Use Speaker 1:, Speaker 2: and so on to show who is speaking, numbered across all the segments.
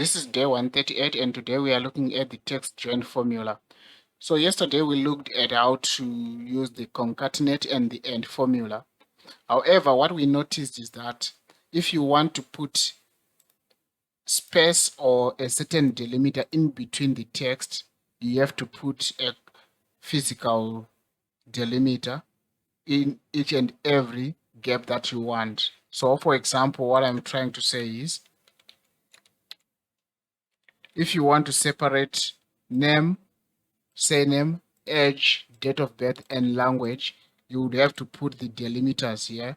Speaker 1: This is day 138 and today we are looking at the text join formula. So yesterday we looked at how to use the concatenate and the AND formula. However, what we noticed is that if you want to put space or a certain delimiter in between the text, you have to put a physical delimiter in each and every gap that you want. So for example, what I'm trying to say is, if you want to separate name, surname, age, date of birth, and language, you would have to put the delimiters here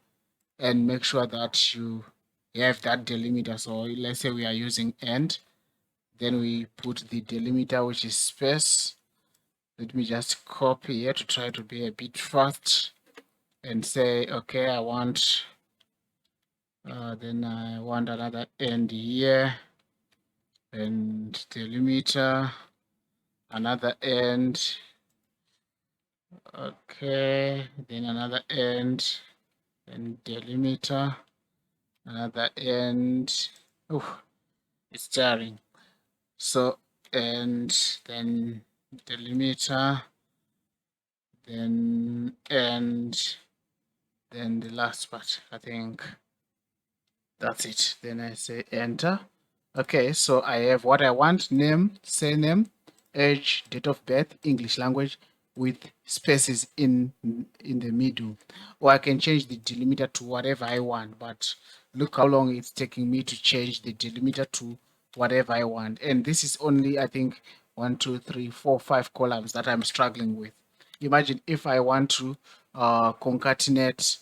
Speaker 1: and make sure that you have that delimiter. So let's say we are using AND, then we put the delimiter, which is space. Let me just copy here to try to be a bit fast and say, okay, I want, then I want another AND here, and delimiter, another AND, okay, then another AND, and delimiter, another AND. Oh, it's jarring. So, and then delimiter, then and then the last part, I think that's it. Then I say enter. Okay, so I have what I want: name, surname, age, date of birth, English language, with spaces in the middle. Or I can change the delimiter to whatever I want, but look how long it's taking me to change the delimiter to whatever I want. And this is only, I think, 1, 2, 3, 4, 5 columns that I'm struggling with. Imagine if I want to concatenate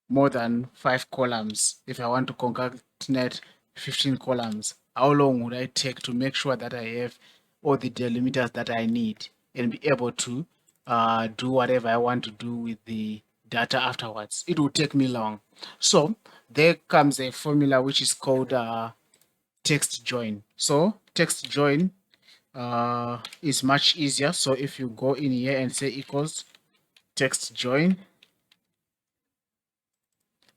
Speaker 1: more than 5 columns. If I want to concatenate 15 columns, how long would I take to make sure that I have all the delimiters that I need and be able to do whatever I want to do with the data afterwards? It will take me long. So there comes a formula which is called text join. So text join is much easier. So if you go in here and say equals text join,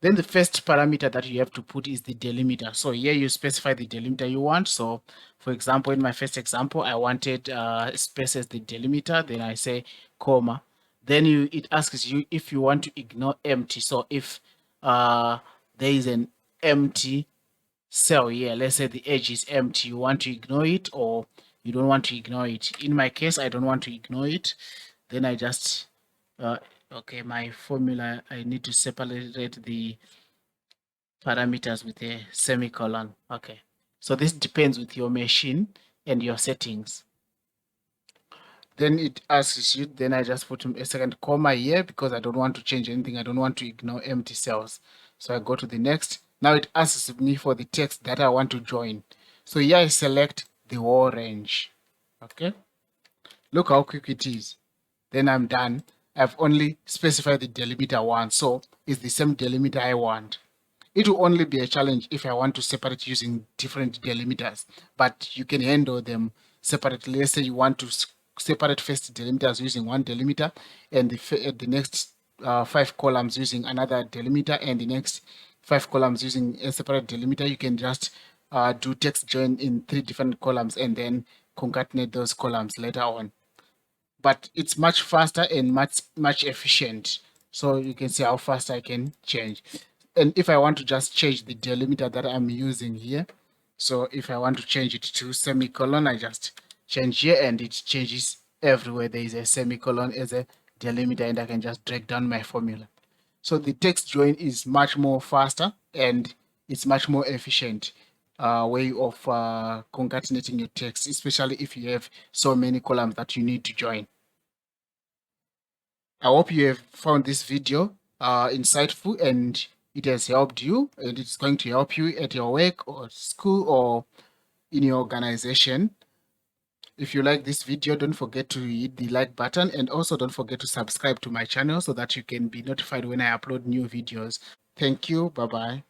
Speaker 1: then the first parameter that you have to put is the delimiter. So here you specify the delimiter you want. So for example, in my first example, I wanted space as the delimiter. Then I say comma. Then it asks you if you want to ignore empty. So if there is an empty cell here, let's say the edge is empty, you want to ignore it or you don't want to ignore it. In my case, I don't want to ignore it. Then I just okay, my formula, I need to separate the parameters with a semicolon. Okay, so this depends with your machine and your settings. Then it asks you, then I just put a second comma here because I don't want to change anything. I don't want to ignore empty cells. So I go to the next. Now it asks me for the text that I want to join. So here I select the whole range. Okay, look how quick it is. Then I'm done. I've only specified the delimiter one, so it's the same delimiter I want. It will only be a challenge if I want to separate using different delimiters, but you can handle them separately. Let's say you want to separate first delimiters using one delimiter, and the next 5 columns using another delimiter, and the next 5 columns using a separate delimiter. You can just do text join in 3 different columns and then concatenate those columns later on. But it's much faster and much efficient. So you can see how fast I can change. And if I want to just change the delimiter that I'm using here, so if I want to change it to semicolon, I just change here and it changes everywhere there is a semicolon as a delimiter, and I can just drag down my formula. So the text join is much more faster and it's much more efficient way of concatenating your text, especially if you have so many columns that you need to join. I hope you have found this video insightful and it has helped you, and it's going to help you at your work or school or in your organization. If you like this video, don't forget to hit the like button, and also don't forget to subscribe to my channel so that you can be notified when I upload new videos. Thank you. Bye-bye.